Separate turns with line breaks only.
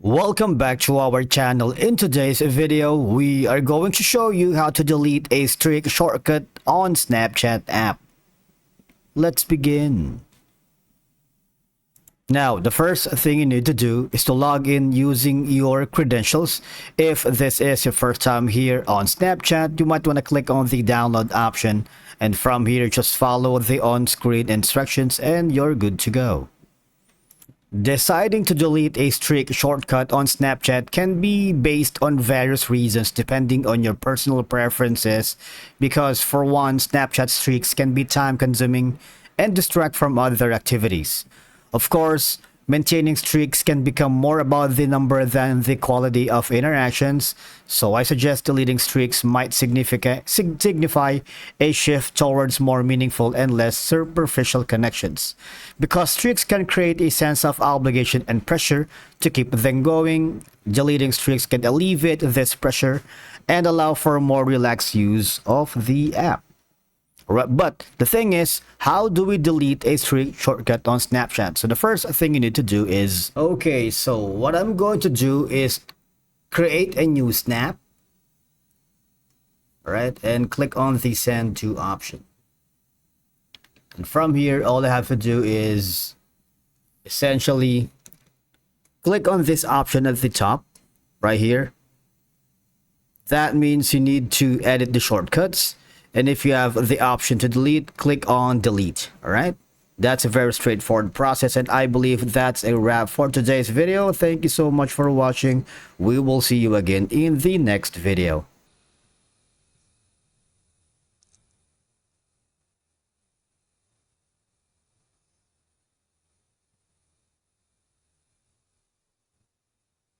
Welcome back to our channel. In today's video, we are going to show you how to delete a streak shortcut on Snapchat app. Let's begin. Now, the first thing you need to do is to log in using your credentials. If this is your first time here on Snapchat, you might want to click on the download option, and from here just follow the on-screen instructions and you're good to go. Deciding to delete a streak shortcut on Snapchat can be based on various reasons depending on your personal preferences, because for one, Snapchat streaks can be time consuming and distract from other activities. Of course, maintaining streaks can become more about the number than the quality of interactions, so I suggest deleting streaks might signify a shift towards more meaningful and less superficial connections. Because streaks can create a sense of obligation and pressure to keep them going, deleting streaks can alleviate this pressure and allow for more relaxed use of the app. Right, but the thing is, how do we delete a streak shortcut on Snapchat? So the first thing you need to do is, okay, so what I'm going to do is create a new snap, right, and click on the send to option. And from here, all I have to do is essentially click on this option at the top, right here. That means you need to edit the shortcuts. And if you have the option to delete, click on delete. All right. That's a very straightforward process. And I believe that's a wrap for today's video. Thank you so much for watching. We will see you again in the next video.